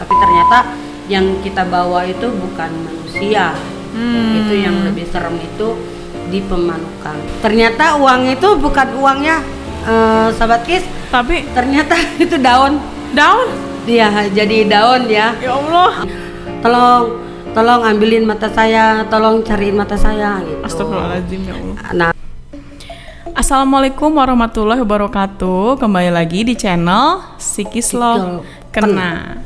tapi ternyata yang kita bawa itu bukan manusia. Itu yang lebih serem itu di pemanukan. Ternyata uang itu bukan uangnya sahabat Kis, Tapi ternyata itu daun. Iya, jadi daun ya. Ya Allah. Tolong ambilin mata saya, tolong cariin mata saya gitu. Astagfirullahaladzim, ya Allah. Nah, Assalamualaikum warahmatullahi wabarakatuh. Kembali lagi di channel Psikis Lo Kena.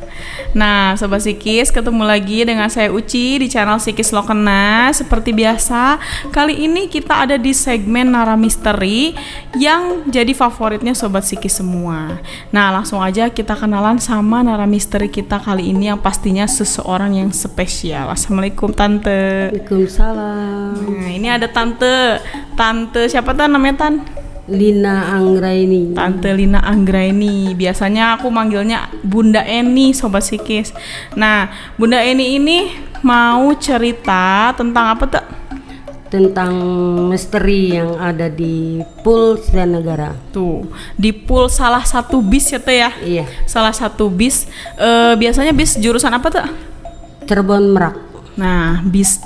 Nah, Sobat Psikis, ketemu lagi dengan saya Uci di channel Psikis Lo Kena. Seperti biasa, kali ini kita ada di segmen Nara Misteri yang jadi favoritnya Sobat Psikis semua. Nah, langsung aja kita kenalan sama Nara Misteri kita kali ini yang pastinya seseorang yang spesial. Assalamualaikum Tante. Waalaikumsalam. Nah, ini ada Tante siapa tuh namanya Tan? Lina Anggraini. Tante Lina Anggraini. Biasanya aku manggilnya Bunda Eni, Sobat Psikis. Nah, Bunda Eni ini mau cerita tentang apa tuh? Tentang misteri yang ada di Pool Sitanegara. Tuh, di pool salah satu bis ya Teh ya? Iya, Salah satu bis. Biasanya bis jurusan apa tuh? Cirebon Merak. Nah, bis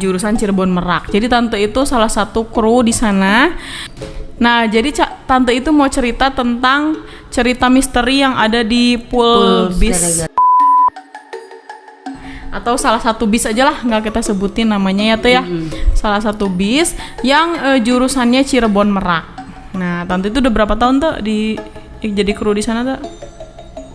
jurusan Cirebon Merak. Jadi Tante itu salah satu kru di sana. Nah, jadi Tante itu mau cerita tentang cerita misteri yang ada di pool bis Sitanegara. atau salah satu bis aja lah, nggak kita sebutin namanya ya Teh ya. Salah satu bis yang jurusannya Cirebon Merak. Nah, Tante itu udah berapa tahun tuh jadi kru di sana tuh?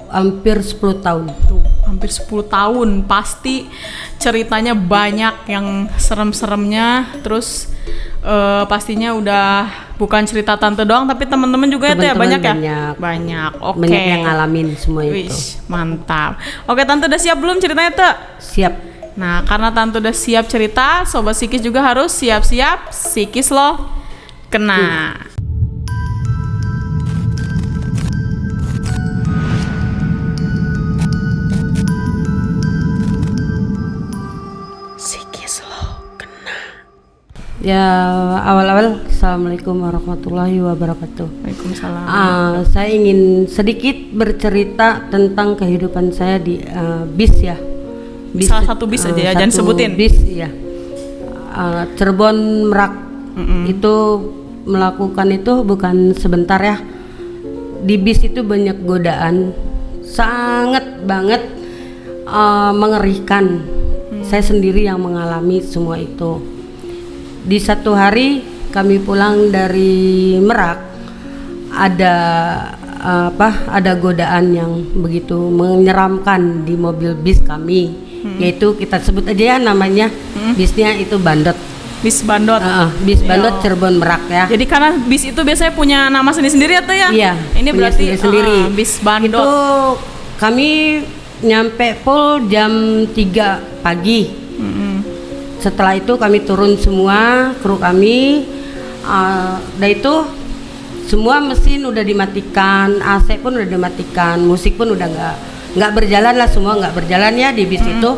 Hampir 10 tahun. Tuh, hampir 10 tahun. Pasti ceritanya banyak yang serem-seremnya. Terus pastinya udah bukan cerita Tante doang, tapi teman-teman juga ya Teh, banyak ya? Banyak. Oke. Banyak yang ngalamin semua itu. Wish, mantap. Oke, Tante udah siap belum ceritanya Teh? Siap. Nah, karena Tante udah siap cerita, Sobat Psikis juga harus siap-siap Psikis Lo Kena. Psikis Lo Kena. Ya, awal-awal Assalamualaikum warahmatullahi wabarakatuh. Waalaikumsalam. Saya ingin sedikit bercerita tentang kehidupan saya di bis ya. Salah satu bis aja ya, jangan satu sebutin. Bis ya. Cirebon Merak. Itu melakukan itu bukan sebentar ya. Di bis itu banyak godaan, sangat banget mengerikan. Saya sendiri yang mengalami semua itu. Di satu hari kami pulang dari Merak, ada godaan yang begitu menyeramkan di mobil bis kami, yaitu kita sebut aja ya namanya, bisnya itu Bandot. Bis Bandot. Bis Bandot Cirebon Merak ya. Jadi karena bis itu biasanya punya nama sendiri-sendiri atau ya? Iya. Ini punya berarti sendiri. Bis Bandot. Itu kami nyampe pool jam 3 pagi. Setelah itu kami turun semua kru kami. Dan itu semua mesin udah dimatikan, AC pun udah dimatikan, musik pun udah nggak berjalan lah, semua nggak berjalan ya di bis itu.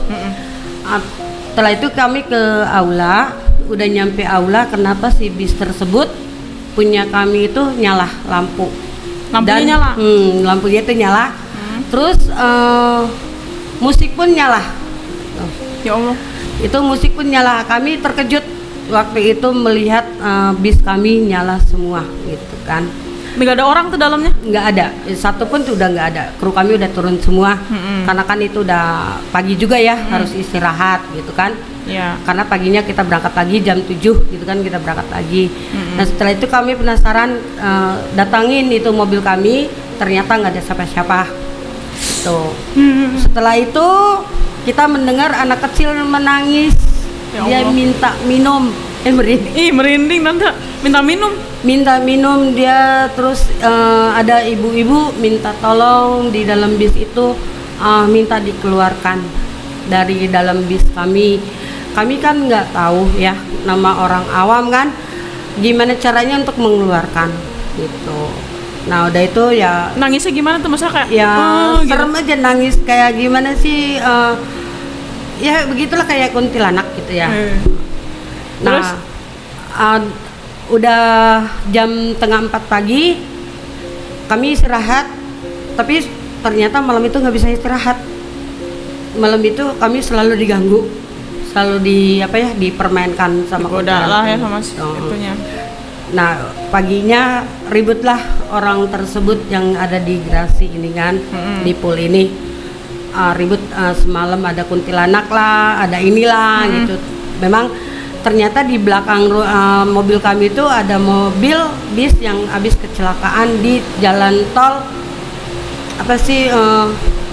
Setelah itu kami ke aula, udah nyampe aula, kenapa si bis tersebut punya kami itu nyala lampu. Lampunya nyala? Lampunya itu nyala. Terus musik pun nyala. Ya Allah. Itu musik pun nyala. Kami terkejut waktu itu melihat bis kami nyala semua gitu kan. Nggak ada orang tuh dalamnya? Nggak ada, satu pun tuh udah nggak ada. Kru kami udah turun semua. Karena kan itu udah pagi juga ya, harus istirahat gitu kan. Ya. Karena paginya kita berangkat lagi jam 7 gitu kan, kita berangkat lagi. Nah setelah itu kami penasaran, datangin itu mobil kami, ternyata nggak ada siapa-siapa tuh. Setelah itu kita mendengar anak kecil menangis. Ya Dia Allah. minta minum. Merinding. Ih, merinding Tante. Minta minum dia. Terus ada ibu-ibu minta tolong di dalam bis itu, minta dikeluarkan dari dalam bis kami. Kami kan nggak tahu ya, nama orang awam kan, gimana caranya untuk mengeluarkan gitu. Nah udah itu ya. Nangisnya gimana tuh, masa kayak? Ya serem gitu. aja, nangis kayak gimana sih? Ya begitulah, kayak kuntilanak gitu ya. Terus? Nah, udah jam 3:30 pagi kami istirahat, tapi ternyata malam itu nggak bisa istirahat. malam itu kami selalu diganggu, selalu dipermainkan sama Goda lah ya sama Oh. itunya. Nah paginya ributlah orang tersebut yang ada di gerasi ini kan, di pool ini. Ribut semalam ada kuntilanak lah, ada inilah gitu. Memang ternyata di belakang mobil kami itu ada mobil bis yang habis kecelakaan di jalan tol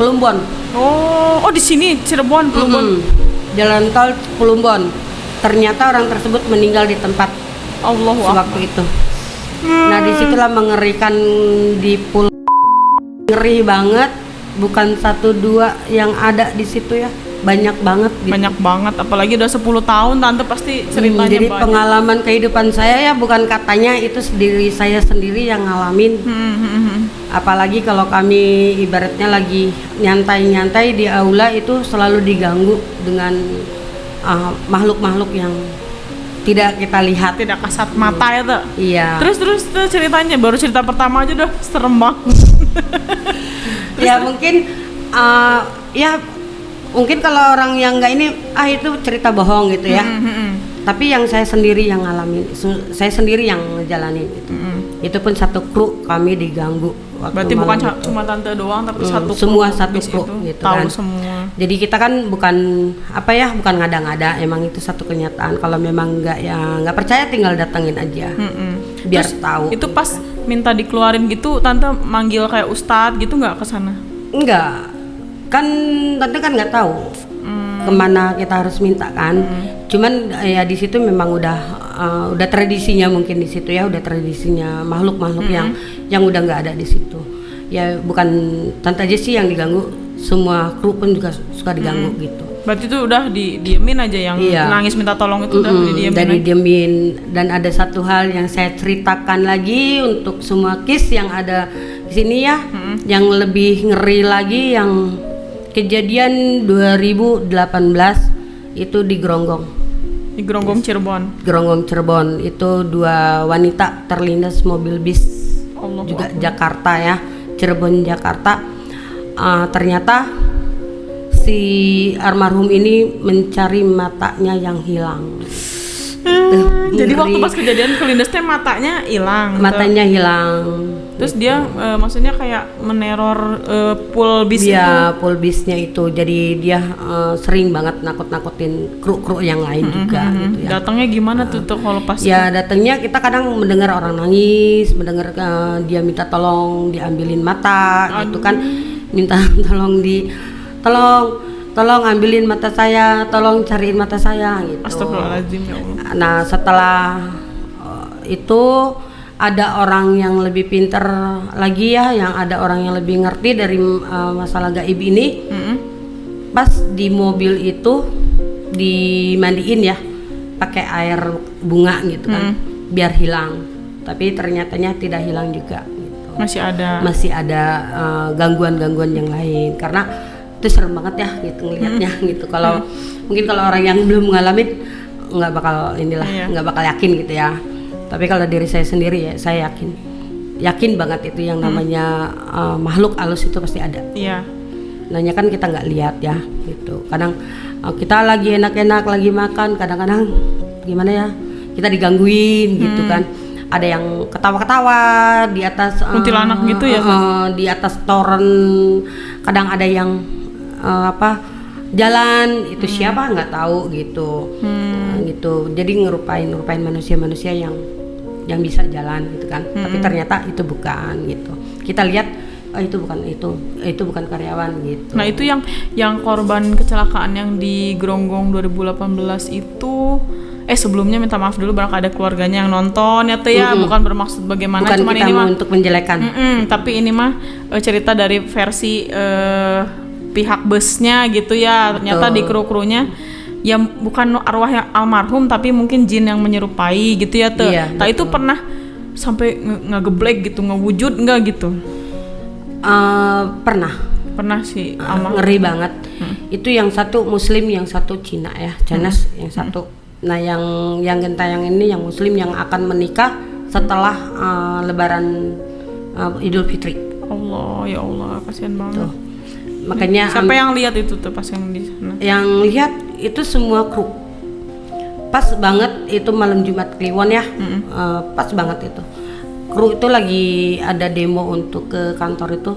Plumbon. Oh di sini Cirebon Plumbon. Jalan tol Plumbon. Ternyata orang tersebut meninggal di tempat sewaktu itu. Nah disitulah mengerikan di pool, ngeri banget. Bukan 1-2 yang ada di situ ya, banyak banget gitu. Banyak banget, apalagi udah 10 tahun tante pasti ceritanya jadi banyak. pengalaman kehidupan saya ya, bukan katanya itu saya sendiri yang ngalamin. Apalagi kalau kami ibaratnya lagi nyantai-nyantai di aula itu selalu diganggu dengan makhluk-makhluk yang tidak kita lihat, Tidak kasat mata ya tuh. iya. Terus tuh ceritanya, baru cerita pertama aja udah serem banget. Ya mungkin mungkin kalau orang yang nggak ini itu cerita bohong gitu ya. Tapi yang saya sendiri yang ngalamin, saya sendiri yang ngejalanin gitu. Itu pun satu kru kami diganggu waktu Berarti bukan malam itu. cuma tante doang, tapi satu semua kru satu bis kru itu gitu tahu kan. semua. Jadi kita kan bukan bukan ngada-ngada, emang itu satu kenyataan. Kalau memang nggak percaya tinggal datengin aja, biar Terus, tahu. Itu pas minta dikeluarin gitu, tante manggil kayak ustadz gitu nggak ke sana? Enggak, kan tante kan nggak tahu kemana kita harus minta kan. Cuman ya di situ memang udah tradisinya mungkin di situ ya, udah tradisinya makhluk-makhluk yang udah nggak ada di situ. Ya bukan tante aja sih yang diganggu, semua kru pun juga suka diganggu gitu. Berarti itu udah didiemin aja yang nangis minta tolong itu udah didiemin. Dan ada satu hal yang saya ceritakan lagi untuk semua kis yang ada di sini ya, yang lebih ngeri lagi, yang kejadian 2018 itu di Gronggong. Di Gronggong Cirebon. Gronggong Cirebon itu 2 wanita terlindas mobil bis juga Jakarta ya, Cirebon Jakarta. Ternyata si almarhum ini mencari matanya yang hilang. Jadi waktu pas kejadian kelindasnya matanya hilang. Matanya hilang. Terus dia maksudnya kayak meneror pool bis itu. Iya, pool bisnya itu. Jadi dia sering banget nakut-nakutin kru-kru yang lain juga gitu ya. Datangnya gimana tuh kalau pas? Ya datangnya kita kadang mendengar orang nangis, mendengar dia minta tolong diambilin mata gitu kan. Minta tolong ambilin mata saya, tolong cariin mata saya gitu. Astagfirullahaladzim ya Allah. Nah setelah itu ada orang yang lebih pintar lagi ya, yang ada orang yang lebih ngerti dari masalah gaib ini. Pas di mobil itu dimandiin ya pakai air bunga gitu kan, biar hilang. Tapi ternyatanya tidak hilang juga gitu. Masih ada gangguan-gangguan yang lain, karena itu serem banget ya gitu ngelihatnya gitu. Kalau mungkin kalau orang yang belum ngalamin nggak bakal nggak bakal yakin gitu ya. Tapi kalau diri saya sendiri ya saya yakin banget itu yang namanya makhluk halus itu pasti ada. Iya. Nanya kan kita nggak lihat ya gitu. Kadang kita lagi enak-enak lagi makan, kadang-kadang gimana ya kita digangguin gitu kan. Ada yang ketawa-ketawa di atas kuntilanak gitu ya. Di atas toren. Kadang ada yang jalan itu siapa nggak tahu gitu. Gitu. Jadi ngerupain manusia-manusia yang bisa jalan gitu kan. Tapi ternyata itu bukan gitu. Kita lihat itu bukan karyawan gitu. Nah, itu yang korban kecelakaan yang di Gronggong 2018 itu sebelumnya minta maaf dulu barangkali ada keluarganya yang nonton ya tuh ya, bukan bermaksud bagaimana, bukan cuman kita ini mah untuk menjelekan. Tapi ini mah cerita dari versi pihak busnya gitu ya. Ternyata di kru-krunya ya bukan arwah yang almarhum tapi mungkin jin yang menyerupai gitu ya tuh. Iya, itu pernah sampai ngegeblek gitu, ngewujud enggak gitu? Pernah sih, ngeri banget. Itu yang satu Muslim, yang satu Cina ya, Chinese yang satu. Nah yang gentayang ini yang Muslim yang akan menikah setelah Lebaran Idul Fitri. Allah, ya Allah, kasihan banget. Makanya Siapa yang lihat itu tuh pas yang di sana? yang lihat itu semua kru. Pas banget itu malam Jumat Kliwon ya. Pas banget itu. Kru itu lagi ada demo untuk ke kantor itu.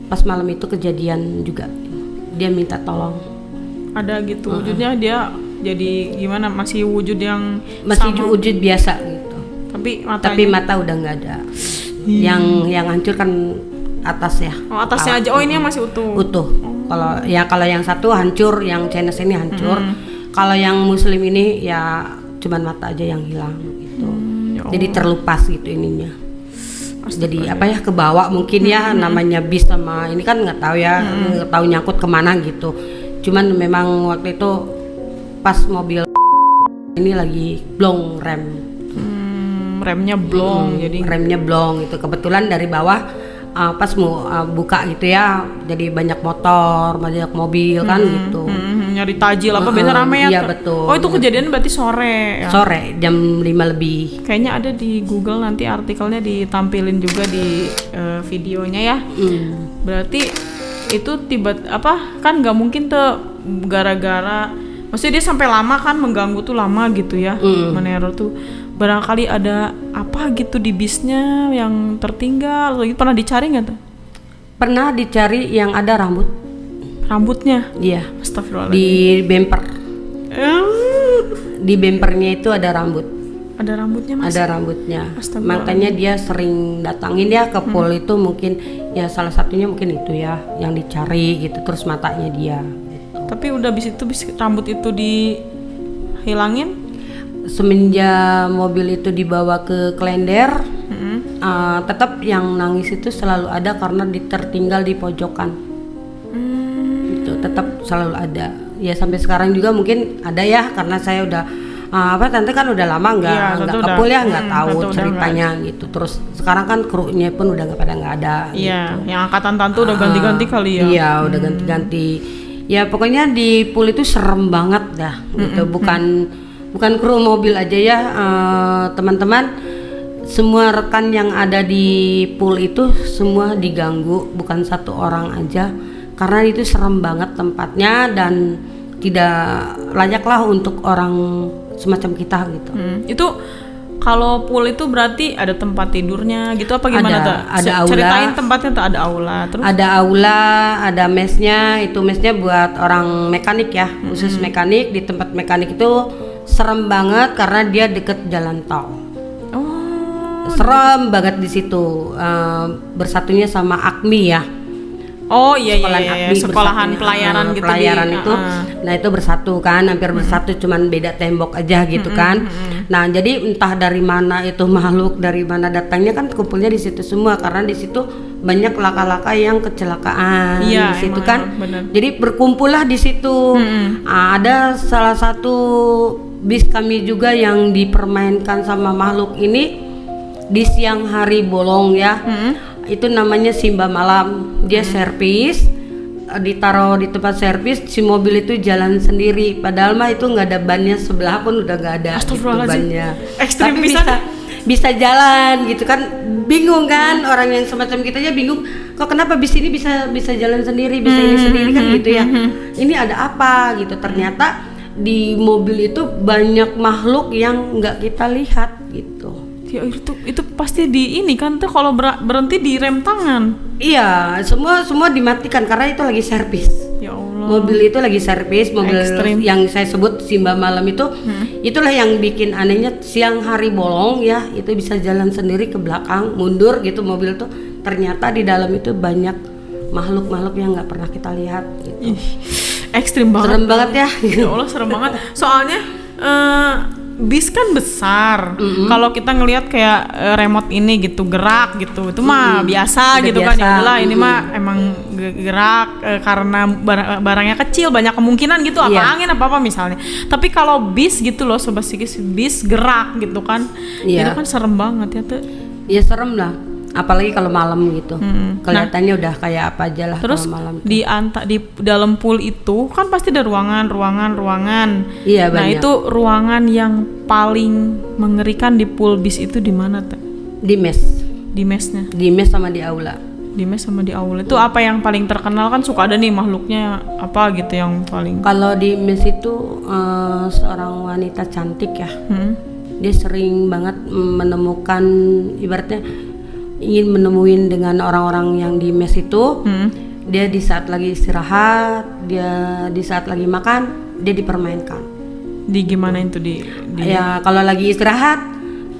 Pas malam itu kejadian juga. Dia minta tolong. Ada gitu wujudnya dia jadi gimana? Masih wujud yang Masih sama, wujud biasa gitu. tapi Mata udah nggak ada. Yang hancur kan atas ya. Oh, atasnya aja. Oh, ini yang masih utuh. Utuh. Kalau yang satu hancur, yang Chinese ini hancur. Kalau yang Muslim ini ya cuman mata aja yang hilang gitu. Ya Jadi terlepas gitu ininya. Jadi apa ya, kebawa mungkin ya, namanya bis sama ini kan nggak tahu ya, nggak tahu nyangkut kemana gitu. Cuman memang waktu itu pas mobil ini lagi blong rem. Remnya blong, jadi Remnya blong itu kebetulan dari bawah pas mau buka gitu ya, jadi banyak motor, banyak mobil kan gitu. Nyari tajil apa biasa rame ya? Iya betul. Oh, itu kejadian berarti sore ya? Sore jam 5 lebih. Kayaknya ada di Google, nanti artikelnya ditampilin juga di videonya ya. Berarti itu kan nggak mungkin tuh gara-gara, maksudnya dia sampai lama kan, mengganggu tuh lama gitu ya, meneror tuh. Barangkali ada apa gitu di bisnya yang tertinggal, pernah dicari nggak tuh? Pernah dicari yang ada Rambutnya? Iya. Astagfirullahaladzim. Di bumper. Di bumpernya itu ada rambut. Ada rambutnya mas? Ada rambutnya. Astagfirullah. Makanya dia sering datangin ya ke pool itu, mungkin ya salah satunya mungkin itu ya yang dicari gitu, terus matanya dia. Gitu. Tapi udah rambut itu dihilangin? Semenjak mobil itu dibawa ke Klender, tetap yang nangis itu selalu ada karena tertinggal di pojokan. Itu tetap selalu ada. Ya sampai sekarang juga mungkin ada ya, karena saya udah tante kan udah lama nggak ke pool ya, nggak tahu ceritanya gitu. Terus sekarang kan krunya pun udah nggak ada. Iya, gitu. yang angkatan tante udah ganti-ganti kali ya. Iya, udah ganti-ganti. Ya pokoknya di pool itu serem banget dah, gitu. Bukan kru mobil aja ya, teman-teman. Semua rekan yang ada di pool itu semua diganggu, bukan satu orang aja. Karena itu serem banget tempatnya dan tidak layaklah untuk orang semacam kita gitu. Itu kalau pool itu berarti ada tempat tidurnya gitu apa gimana tuh? Ada aula. Ceritain tempatnya tuh, ada aula terus. Ada aula, ada mesnya. Itu mesnya buat orang mekanik ya, khusus mekanik. Di tempat mekanik itu serem banget karena dia deket jalan tol. Serem banget di situ. Bersatunya sama AKMI ya. Oh iya, bersatunya. sekolahan pelayaran gitu. Pelayaran itu. Nah itu bersatu kan, hampir bersatu, cuman beda tembok aja gitu kan. Nah jadi entah dari mana itu makhluk, dari mana datangnya kan kumpulnya di situ semua, karena di situ banyak laka-laka yang kecelakaan di situ kan. Bener. Jadi berkumpullah di situ. Ada salah satu bis kami juga yang dipermainkan sama makhluk ini di siang hari bolong ya. Itu namanya Simba Malam. Dia servis, ditaruh di tempat servis, si mobil itu jalan sendiri. Padahal mah itu nggak ada bannya, sebelah pun udah nggak ada gitu bannya. Ekstrim tapi bisa jalan gitu kan. Bingung kan, orang yang semacam kita aja bingung. Kok kenapa bis ini bisa jalan sendiri, bisa ini sendiri kan gitu ya. Ini ada apa gitu. Ternyata di mobil itu banyak makhluk yang nggak kita lihat gitu. Ya itu pasti di ini kan tuh, kalau berhenti di rem tangan. Iya, semua dimatikan karena itu lagi servis. Ya Allah. Mobil itu lagi servis, mobil Ekstrim. yang saya sebut Simba Malam itu. Itulah yang bikin anehnya, siang hari bolong ya, itu bisa jalan sendiri ke belakang, mundur gitu mobil tuh. Ternyata di dalam itu banyak makhluk-makhluk yang nggak pernah kita lihat gitu. Ekstrim banget. Serem banget ya. Ya Allah, serem banget. Soalnya bis kan besar. Kalau kita ngelihat kayak remote ini gitu gerak gitu, itu mah biasa Udah gitu biasa. kan. Ya udahlah, ini mah emang gerak karena barangnya kecil, banyak kemungkinan gitu, apa angin apa misalnya. Tapi kalau bis gitu loh Sobat Psikis, bis gerak gitu kan. Itu kan serem banget ya tuh. Ya serem lah. Apalagi kalau malam gitu, kelihatannya udah kayak apa aja lah. Terus kalau malam di dalam pool itu kan pasti ada ruangan. Iya, Nah banyak. itu ruangan yang paling mengerikan di pool bis itu di mana teh? Di mes Di mesnya. sama di aula. Di mes sama di aula itu apa yang paling terkenal, kan suka ada nih makhluknya apa gitu yang paling. Kalau di mes itu seorang wanita cantik ya. Dia sering banget menemukan, ibaratnya ingin menemuin dengan orang-orang yang di mes itu. Dia di saat lagi istirahat, dia di saat lagi makan, dia dipermainkan. Di gimana itu di Ya kalau lagi istirahat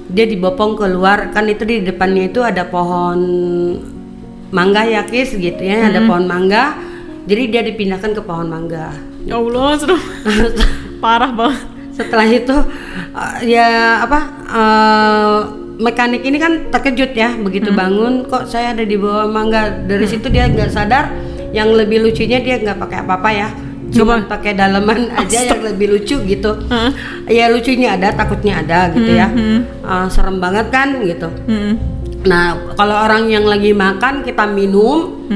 dia dibopong keluar, kan itu di depannya itu ada pohon mangga ya Kis gitu ya, ada pohon mangga, jadi dia dipindahkan ke pohon mangga. Ya Allah, serem. Parah banget. Setelah itu mekanik ini kan terkejut ya, begitu bangun kok saya ada di bawah mangga. Dari situ dia nggak sadar. Yang lebih lucunya dia nggak pakai apa-apa ya, cuma pakai daleman aja yang lebih lucu gitu. Ya lucunya ada, takutnya ada gitu ya. Serem banget kan gitu. Nah kalau orang yang lagi makan kita minum,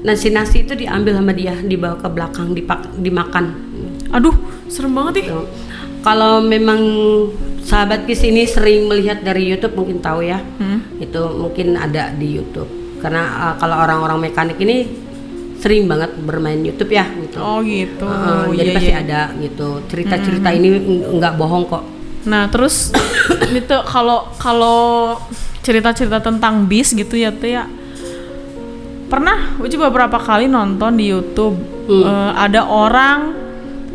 nasi itu diambil sama dia, dibawa ke belakang, dimakan. Aduh, serem banget nih. Kalau memang sahabat Kis ini sering melihat dari YouTube mungkin tahu ya, itu mungkin ada di YouTube. Karena kalau orang-orang mekanik ini sering banget bermain YouTube ya gitu. Oh gitu. Jadi pasti ada gitu. Cerita-cerita ini nggak bohong kok. Nah terus itu kalau cerita-cerita tentang bis gitu ya tuh ya, pernah Uci beberapa kali nonton di YouTube. Ada orang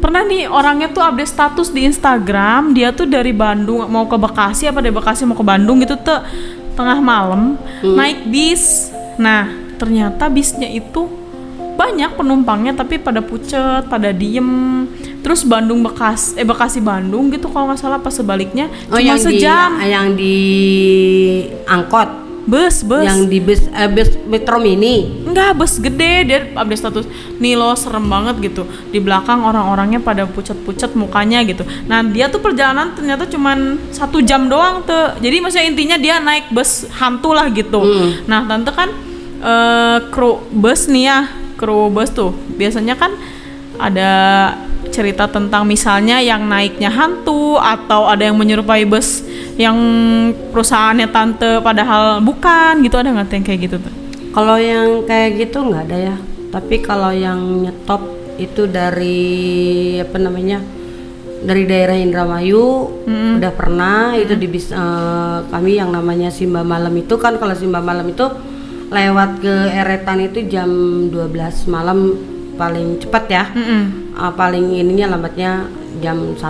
pernah nih, orangnya tuh update status di Instagram, dia tuh dari Bandung mau ke Bekasi, apa dari Bekasi mau ke Bandung gitu tuh, tengah malam naik bis. Nah ternyata bisnya itu banyak penumpangnya tapi pada pucet, pada diem. Terus Bekasi Bandung gitu kalau nggak salah, pas sebaliknya cuma sejam. Yang di angkot. Bus Yang di bus Metro Mini. Enggak, bus gede. Dia update status nih lo, serem banget gitu. Di belakang orang-orangnya pada pucet-pucet mukanya gitu. Nah dia tuh perjalanan ternyata cuman 1 jam doang tuh. Jadi maksudnya intinya dia naik bus hantu lah gitu. Nah tante kan kru bus nih ya, kru bus tuh biasanya kan ada cerita tentang misalnya yang naiknya hantu, atau ada yang menyerupai bus yang perusahaannya tante padahal bukan gitu. Ada nggak yang kayak gitu tuh? Kalau yang kayak gitu nggak ada ya. Tapi kalau yang nyetop itu dari dari daerah Indramayu udah pernah. Itu di bis kami yang namanya Simba Malam itu kan, kalau Simba Malam itu lewat ke Eretan itu jam 12 malam paling cepat ya. Paling ininya lambatnya jam 1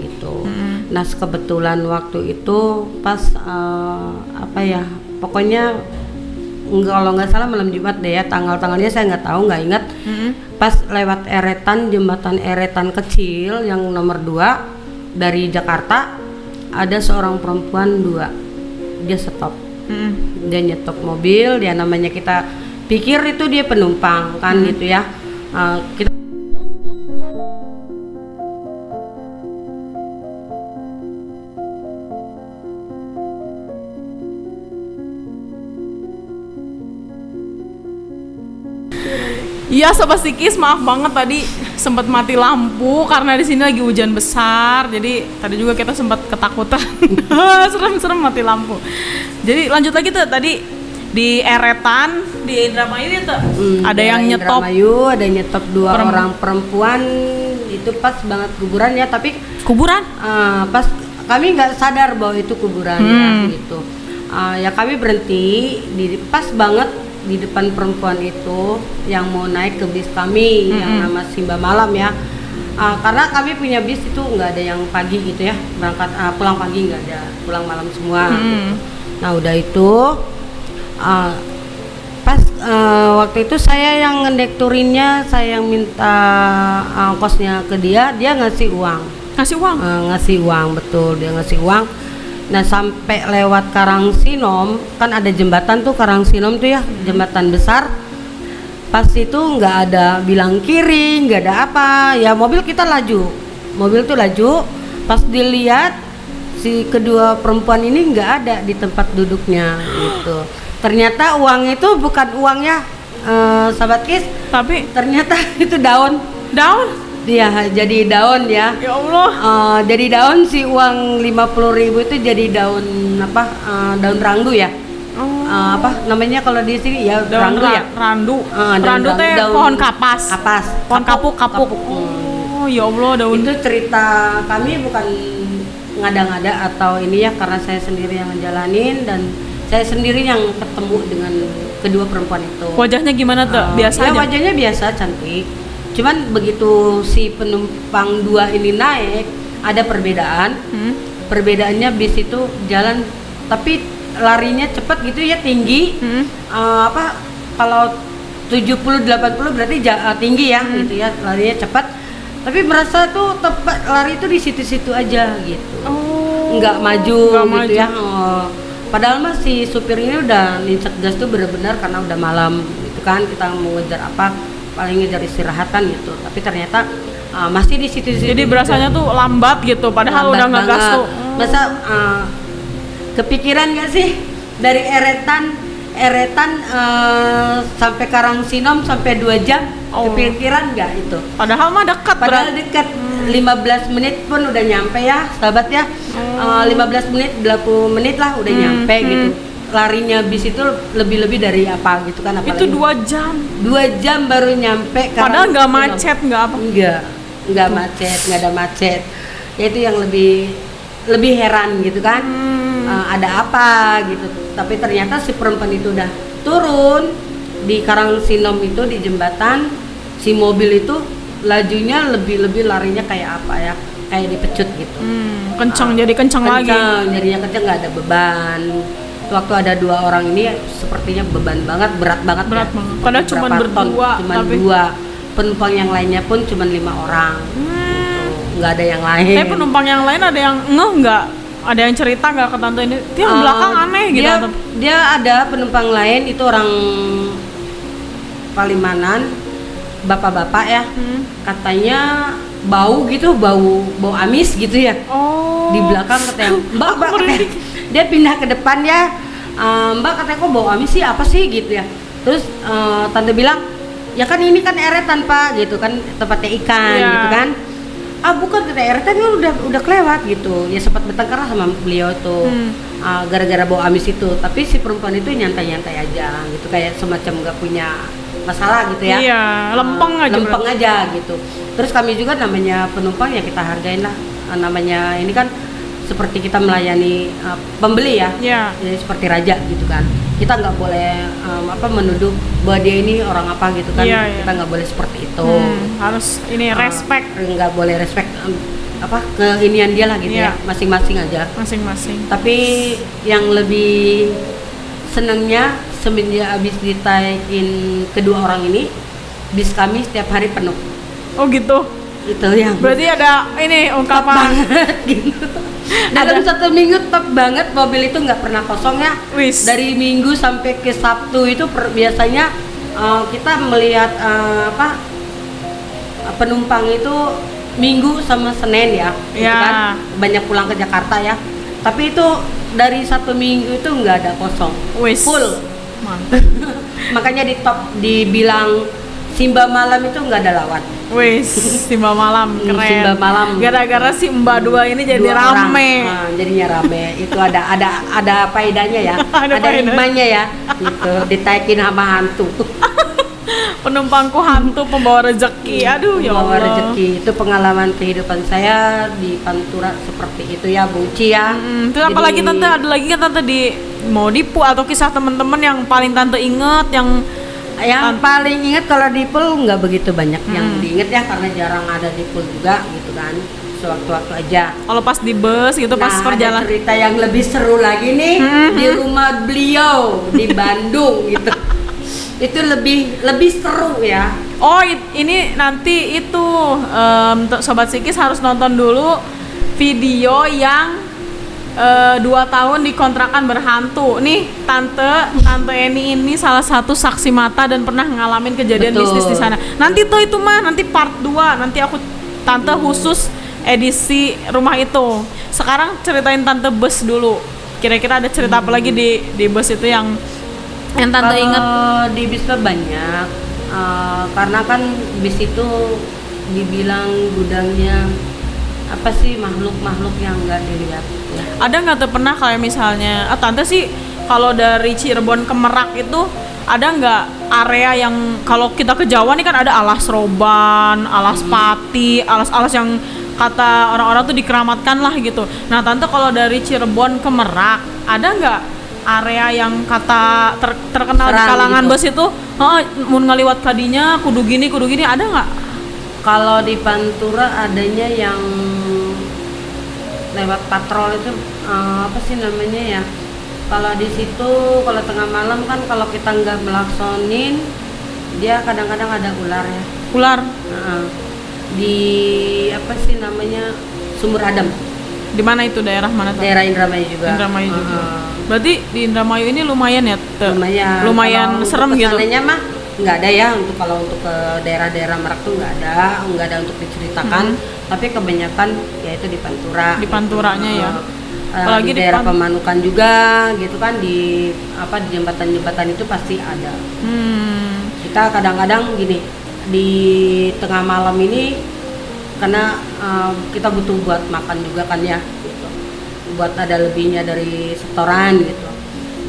gitu. Nah kebetulan waktu itu pas pokoknya kalau nggak salah malam Jumat deh ya, tanggalnya saya nggak tahu, nggak ingat. Pas lewat Eretan, jembatan Eretan kecil yang nomor 2 dari Jakarta, ada seorang perempuan 2, dia stop. Dia nyetop mobil, dia namanya kita pikir itu dia penumpang kan gitu ya. Kita Iya Sobat Sikis, maaf banget tadi sempat mati lampu karena di sini lagi hujan besar. Jadi tadi juga kita sempat ketakutan. Serem-serem mati lampu. Jadi lanjut lagi tuh, tadi di Eretan, di Indramayu ya tuh. Ada yang nyetop. Indramayu ada nyetop 2 orang perempuan, itu pas banget kuburan ya, tapi kuburan? Pas kami nggak sadar bahwa itu kuburan ya gitu. Ya kami berhenti pas banget di depan perempuan itu yang mau naik ke bis kami yang nama Simba Malam ya. Karena kami punya bis itu nggak ada yang pagi gitu ya, berangkat pulang pagi nggak ada, pulang malam semua gitu. Nah udah itu pas waktu itu saya yang ngedekturinnya, saya yang minta ongkosnya ke dia ngasih uang. Ngasih uang, betul, dia ngasih uang. Nah sampai lewat Karangsinom, kan ada jembatan tuh Karangsinom tuh ya, jembatan besar. Pas itu nggak ada bilang kiri, nggak ada apa, ya mobil kita laju, mobil tuh laju. Pas dilihat si kedua perempuan ini nggak ada di tempat duduknya gitu. Ternyata uang itu bukan uangnya Sahabat Kis, tapi ternyata itu daun. Iya, jadi daun ya. Ya Allah. Jadi daun, si uang 50.000 itu jadi daun daun ranggu ya. Apa namanya kalau di sini ya Daun randu ya. randu. Daun Randu teh daun- pohon kapas. Kapas. Pohon kapuk. Oh, ya Allah daun. Itu cerita kami bukan ngada-ngada atau ini ya, karena saya sendiri yang ngejalanin dan saya sendiri yang ketemu dengan kedua perempuan itu. Wajahnya gimana tuh? Biasa ya, aja. wajahnya biasa, cantik. Cuman begitu si penumpang 2 ini naik, ada perbedaan. Perbedaannya bis itu jalan tapi larinya cepat gitu ya, tinggi. Apa kalau 70-80 berarti tinggi ya gitu ya, larinya cepat. Tapi merasa tuh tepat lari itu di situ-situ aja gitu. Nggak maju gitu ya. Padahal mah si supir ini udah nincek gas tuh benar-benar karena udah malam gitu kan, kita mau ngejar apa, paling ngejar istirahatan gitu. Tapi ternyata masih di situ-situ. Jadi berasanya tuh lambat gitu, padahal lambat udah ngegas banget. tuh. Masa kepikiran nggak sih dari Eretan sampai Karangsinom sampai 2 jam? Kepikiran nggak itu? Padahal mah dekat. Padahal dekat. 15 menit pun udah nyampe ya sahabat ya. 15 menit 20 menit lah udah nyampe gitu. Larinya bis itu lebih-lebih dari apa gitu kan, apalagi Itu 2 jam. 2 jam baru nyampe. Padahal nggak macet, nggak apa. Nggak macet, nggak ada macet. Ya itu yang lebih heran gitu kan. Ada apa gitu. Tapi ternyata si perempuan itu udah turun di Karangsinom itu di jembatan. Si mobil itu lajunya lebih larinya kayak apa ya, kayak dipecut gitu. Kencang, jadi kencang lagi. Jadinya kencang, nggak ada beban. Waktu ada 2 orang ini sepertinya beban banget, berat banget. Padahal cuma berdua, cuma 2. Penumpang yang lainnya pun cuma 5 orang. Gitu. Nggak ada yang lain. Tapi penumpang yang lain ada yang nggak? Ada yang cerita nggak ke tante ini? Dia belakang aneh gitu. Dia ada penumpang lain itu orang Palimanan, bapak-bapak ya. Katanya bau gitu, bau amis gitu ya. Di belakang katanya, Mbak katanya, dia pindah ke depan ya. Mbak katanya kok bau amis sih, apa sih gitu ya. Terus tante bilang, ya kan ini kan Eretan Pak gitu kan, tempatnya ikan gitu kan. Bukan, kata Eretan kan udah kelewat gitu. Ya sempat bertengkar sama beliau tuh. Gara-gara bau amis itu. Tapi si perempuan itu nyantai-nyantai aja gitu, kayak semacam nggak punya masalah gitu ya. Iya, lempeng aja gitu. Terus kami juga namanya penumpang ya kita hargain lah. Namanya ini kan seperti kita melayani pembeli ya. Jadi seperti raja gitu kan. Kita nggak boleh menuduh bahwa dia ini orang apa gitu kan. Kita nggak boleh seperti itu. Harus ini respect. Nggak boleh respect keinian dia lah gitu ya. Masing-masing aja. Masing-masing. Tapi yang lebih senangnya semenjak habis ditaikin kedua orang ini, bis kami setiap hari penuh. Oh gitu. Itu yang berarti ada ini ungkapan banget gitu. Dalam 1 minggu top banget, mobil itu nggak pernah kosong ya. Dari Minggu sampai ke Sabtu itu biasanya kita melihat penumpang itu Minggu sama Senin ya, gitu kan banyak pulang ke Jakarta ya. Tapi itu dari 1 minggu itu nggak ada kosong, full. Makanya dibilang Simba Malam itu nggak ada lawan. Simba Malam keren. Simba Malam. Gara-gara si Mbak 2 ini jadi rame. Jadinya rame. Itu ada faedahnya ya. ada hikmahnya ya. Gitu. Ditaikin sama hantu. Penumpangku hantu pembawa rezeki. Aduh ya Allah. Pembawa rezeki. Itu pengalaman kehidupan saya di Pantura seperti itu ya, Bu Uci ya. Itu apalagi tante, ada lagi kan tante mau dipu atau kisah teman-teman yang paling tante inget yang paling ingat kalau di pool nggak begitu banyak yang diinget ya, karena jarang ada di pool juga gitu kan, sewaktu-waktu aja. Kalau pas di bus gitu, pas perjalanan. Ada cerita yang lebih seru lagi nih di rumah beliau di Bandung gitu. Itu lebih seru ya. Ini nanti itu untuk Sobat Sikis harus nonton dulu video yang 2 tahun di kontrakan berhantu. Nih Tante Eni ini salah satu saksi mata dan pernah ngalamin kejadian mistis di sana. Nanti tuh itu mah nanti part 2. Nanti aku Tante khusus edisi rumah itu. Sekarang ceritain Tante bus dulu. Kira-kira ada cerita apa lagi di bus itu yang Tante ingat? Di bis banyak. Karena kan bis itu dibilang gudangnya apa sih, makhluk yang nggak dilihat ya. Ada nggak tuh pernah kayak misalnya Tante sih kalau dari Cirebon ke Merak itu ada nggak area yang kalau kita ke Jawa nih kan ada alas Roban, alas Pati, alas-alas yang kata orang-orang tuh dikeramatkan lah gitu. Nah tante kalau dari Cirebon ke Merak ada nggak area yang kata terkenal di Serang kalangan gitu. bus itu, mun ngaliwat kadinya kudu gini ada nggak? Kalau di Pantura adanya yang lewat patrol itu apa sih namanya ya? Kalau di situ kalau tengah malam kan kalau kita nggak melaksonin dia kadang-kadang ada ular ya. Ular Heeh. Di apa sih namanya Sumber Adem, di mana itu daerah mana tuh? daerah Indramayu juga. Indramayu juga. Heeh. Berarti di Indramayu ini lumayan ya? Lumayan Kalau serem untuk gitu. kesananya mah nggak ada ya untuk kalau untuk ke daerah-daerah Merak tuh nggak ada untuk diceritakan. Tapi kebanyakan yaitu di Pantura. Di Panturanya ya. Apalagi di daerah Pemanukan juga gitu kan di jembatan-jembatan itu pasti ada. Kita kadang-kadang gini di tengah malam ini karena kita butuh buat makan juga kan ya gitu. Buat ada lebihnya dari setoran gitu.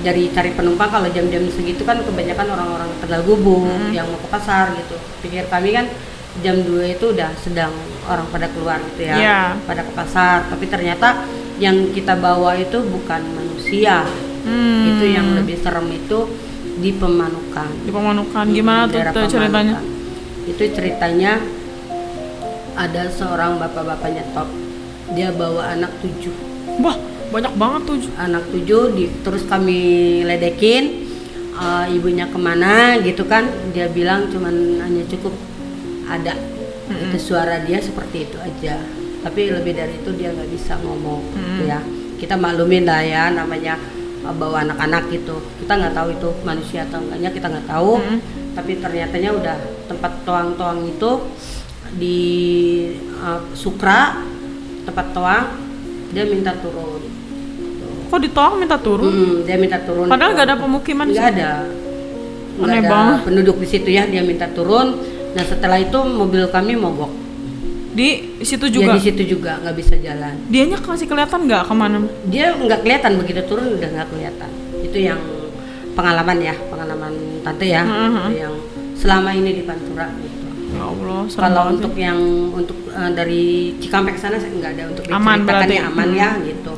Dari cari penumpang kalau jam-jam segitu kan kebanyakan orang-orang Tegal Gubuk yang mau ke pasar gitu. Pikir kami kan jam 2 itu udah sedang orang pada keluar gitu ya. Yeah. Pada ke pasar, tapi ternyata yang kita bawa itu bukan manusia. Itu yang lebih serem itu di Pemanukan. Di Pemanukan gimana tuh Daerah ceritanya? Pemanukan. Itu ceritanya ada seorang bapak-bapaknya top. Dia bawa anak 7. Wah, banyak banget tuh. Anak 7 terus kami ledekin ibunya kemana gitu kan. Dia bilang cuman hanya cukup ada. Itu suara dia seperti itu aja. Tapi lebih dari itu dia nggak bisa ngomong gitu ya. Kita maklumin lah ya namanya bawa anak-anak gitu. Kita nggak tahu itu manusia atau enggaknya, kita nggak tahu. Tapi ternyatanya udah tempat toang-toang itu di Sukra, tempat toang dia minta turun. Kok ditoang minta turun? Dia minta turun. Padahal nggak ada pemukiman di Nggak situ. ada. Nggak Aneh ada banget. penduduk di situ ya, dia minta turun. Nah setelah itu mobil kami mogok. Di situ Dia juga. di situ juga nggak bisa jalan. Dianya kasih kelihatan nggak kemana? Dia nggak kelihatan, begitu turun udah nggak kelihatan. Itu yang pengalaman tante ya, itu yang selama ini di Pantura gitu. Ya Allah, serem Kalau banget untuk yang dari Cikampek sana saya nggak ada untuk Aman diceritakan berarti. ya, aman ya gitu.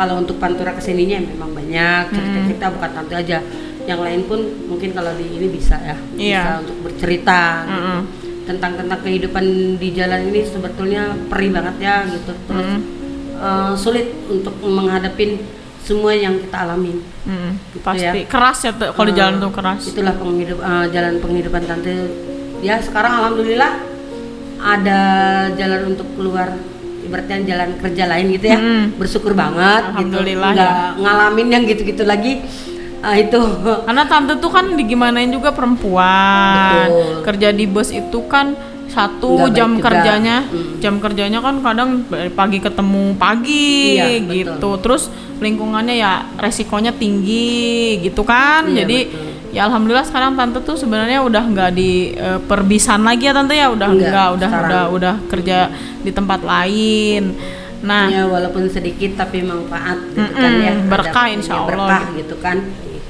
Kalau untuk Pantura kesininya memang banyak cerita-cerita, bukan tante aja, yang lain pun mungkin kalau di ini bisa ya, Iya. bisa untuk bercerita gitu. tentang kehidupan di jalan ini sebetulnya perih banget ya gitu. Terus sulit untuk menghadapin semua yang kita alamin. Gitu Pasti ya. keras ya kalau di jalan tuh keras. Itulah jalan penghidupan tante. Ya sekarang alhamdulillah ada jalan untuk keluar, ibaratnya jalan kerja lain gitu ya. Bersyukur banget Alhamdulillah gitu. Nggak ngalamin yang gitu-gitu lagi. Itu Karena tante tuh kan digimanain juga perempuan. Betul. Kerja di bus itu kan Nggak baik jam juga. kerjanya kan kadang dari pagi ketemu pagi Iya, gitu. betul. Terus lingkungannya ya resikonya tinggi gitu kan. Iya, Jadi betul. ya alhamdulillah sekarang tante tuh sebenarnya udah nggak di perbisan lagi ya tante ya, udah udah kerja di tempat lain. Nah, ya walaupun sedikit tapi manfaat gitu kan ya. berkah Ada insya Allah. berkah gitu kan.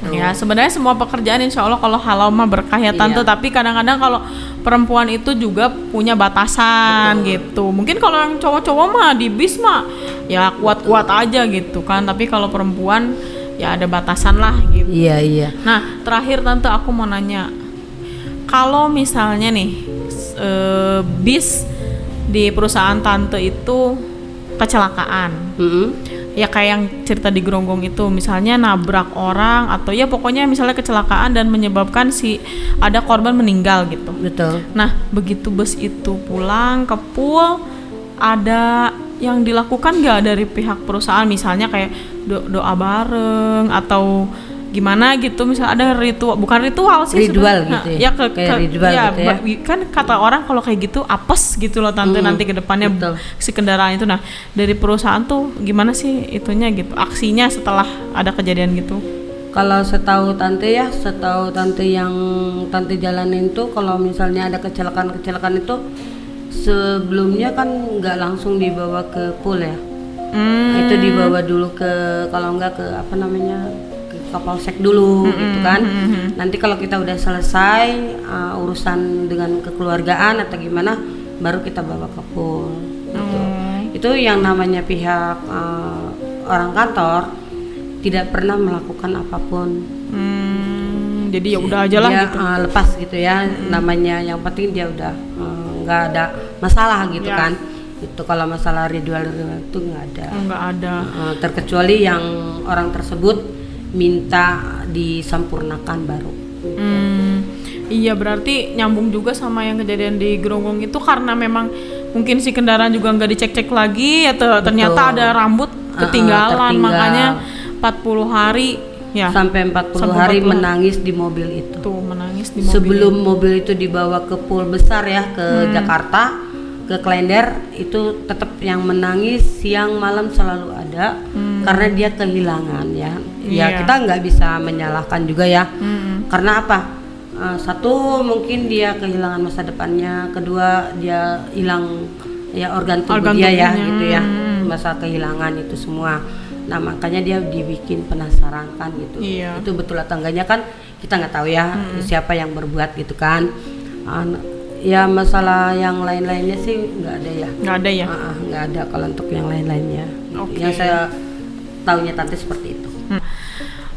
Gitu. ya sebenarnya semua pekerjaan insya Allah kalau halal mah berkah ya tante. Iya. Tapi kadang-kadang kalau perempuan itu juga punya batasan gitu. Mungkin kalau yang cowok-cowok mah di bis mah ya kuat-kuat aja gitu kan. Tapi kalau perempuan ya ada batasan lah gitu. Iya. Nah terakhir tante aku mau nanya, kalau misalnya nih bis di perusahaan tante itu kecelakaan, ya kayak yang cerita di Gronggong itu, misalnya nabrak orang atau ya pokoknya misalnya kecelakaan dan menyebabkan ada korban meninggal gitu. Betul. Nah begitu bus itu pulang ke pool, ada yang dilakukan nggak dari pihak perusahaan, misalnya kayak doa bareng atau gimana gitu, misalnya ada bukan ritual sih Ritual sebenarnya. gitu ya? Kayak ritual ya, gitu ya? kan kata orang kalau kayak gitu apes gitu loh tante, nanti ke depannya betul. si kendaraan itu. Nah dari perusahaan tuh gimana sih itunya gitu, aksinya setelah ada kejadian gitu? Kalau setahu tante yang tante jalanin tuh, kalau misalnya ada kecelakaan itu sebelumnya kan nggak langsung dibawa ke pool ya. Itu dibawa dulu ke, kalau nggak ke apa namanya, ke ke polsek dulu gitu kan. Nanti kalau kita udah selesai urusan dengan kekeluargaan atau gimana, baru kita bawa ke pul gitu. Itu yang namanya pihak orang kantor tidak pernah melakukan apapun. Jadi ya udah aja lah dia, gitu. Lepas gitu ya, namanya yang penting dia udah nggak ada masalah gitu Ya. kan. Itu kalau masalah ritual itu nggak ada. Nggak ada. Terkecuali yang orang tersebut minta disampurnakan baru. Iya, berarti nyambung juga sama yang kejadian di Grogol itu, karena memang mungkin si kendaraan juga nggak dicek-cek lagi atau ternyata ada rambut ketinggalan, tertinggal. makanya 40 hari ya. Sampai 40 hari menangis di mobil itu. Tuh, menangis di mobil. Sebelum mobil itu dibawa ke pul besar ya, ke Jakarta, ke Klender, itu tetap yang menangis siang malam selalu ada karena dia kehilangan ya. Ya kita nggak bisa menyalahkan juga ya. Karena apa? Satu, mungkin dia kehilangan masa depannya, kedua dia hilang ya organ tubuh dia ya gitu ya, masa kehilangan itu semua. Nah makanya dia dibikin penasaran kan gitu. Itu betul atau enggaknya kan kita nggak tahu ya siapa yang berbuat gitu kan. Ya masalah yang lain-lainnya sih nggak ada ya. Nggak ada ya. Nggak ada kalau untuk yang lain-lainnya. Yang saya tahunya tante seperti itu.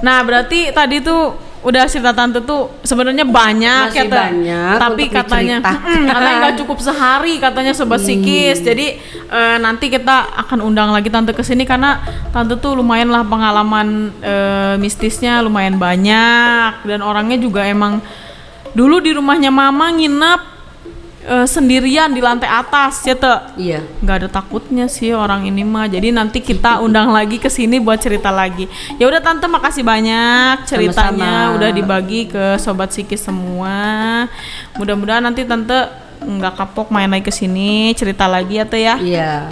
Nah berarti tadi tuh udah cerita tante tuh sebenarnya banyak. Masih banyak, tapi katanya katanya nggak cukup sehari katanya Sobat Psikis. Jadi nanti kita akan undang lagi tante ke sini karena tante tuh lumayan lah pengalaman mistisnya lumayan banyak, dan orangnya juga emang dulu di rumahnya mama nginep sendirian di lantai atas ya Teh. Iya. Nggak ada takutnya sih orang ini mah. Jadi nanti kita undang lagi ke sini buat cerita lagi. Ya udah tante, makasih banyak ceritanya. Sama-sama. Udah dibagi ke Sobat Psikis semua. Mudah-mudahan nanti tante nggak kapok main lagi ke sini cerita lagi ya Teh ya. Iya.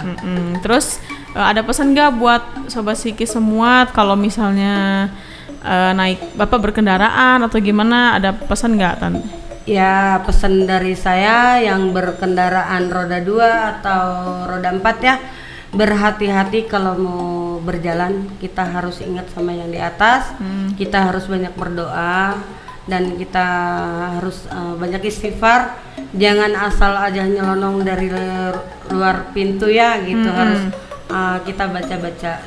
Terus ada pesan nggak buat Sobat Psikis semua kalau misalnya naik bapak berkendaraan atau gimana, ada pesan nggak tante? Ya pesan dari saya yang berkendaraan roda 2 atau roda 4 ya, berhati-hati kalau mau berjalan. Kita harus ingat sama yang di atas, kita harus banyak berdoa, dan kita harus banyak istighfar. Jangan asal aja nyelonong dari luar pintu ya gitu. Harus kita baca-baca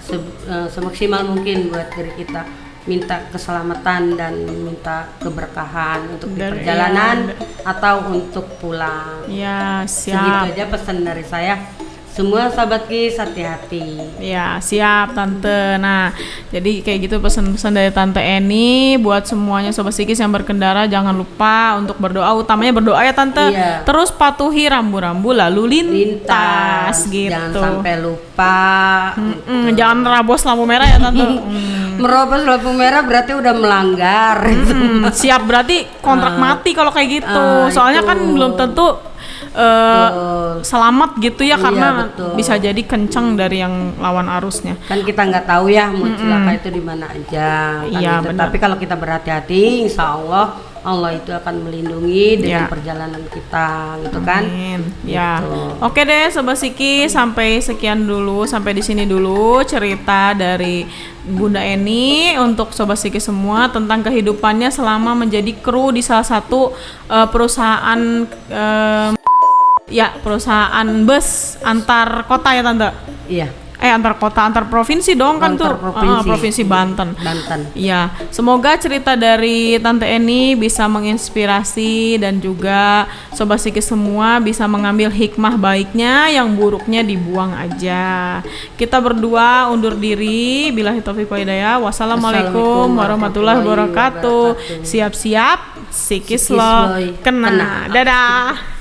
semaksimal mungkin buat diri kita, minta keselamatan dan minta keberkahan untuk di perjalanan atau untuk pulang. Ya, siap. Segitu aja pesan dari saya. Semua sahabat Kis hati-hati. Ya, siap Tante. Nah, jadi kayak gitu pesan-pesan dari Tante Eni buat semuanya Sobat Psikis yang berkendara. Jangan lupa untuk berdoa, utamanya berdoa ya Tante. Iya. Terus patuhi rambu-rambu lalu lintas gitu. Jangan sampai lupa. Jangan nerabos lampu merah ya Tante. Merobos lampu merah berarti udah melanggar. Siap, berarti kontrak mati kalau kayak gitu. Soalnya kan belum tentu selamat gitu ya, karena bisa jadi kenceng dari yang lawan arusnya. Kan kita nggak tahu ya mau celaka itu di mana aja. Kan Iya, gitu. benar. Tapi kalau kita berhati-hati, insya Allah itu akan melindungi dengan perjalanan kita, gitu kan? Amin. Ya. Gitu. Oke deh Sobat Psikis, sampai sekian dulu, sampai di sini dulu cerita dari Bunda Eni untuk Sobat Psikis semua tentang kehidupannya selama menjadi kru di salah satu perusahaan perusahaan bus antar kota ya Tante. Iya. Antar kota, antar provinsi dong kan tuh. Provinsi Banten. Iya, semoga cerita dari Tante Eni bisa menginspirasi dan juga Sobat Psikis semua bisa mengambil hikmah baiknya, yang buruknya dibuang aja. Kita berdua undur diri. Billahi taufiq wal hidayah. Wassalamualaikum warahmatullahi wabarakatuh. Siap-siap Psikis lo kena. Dadah.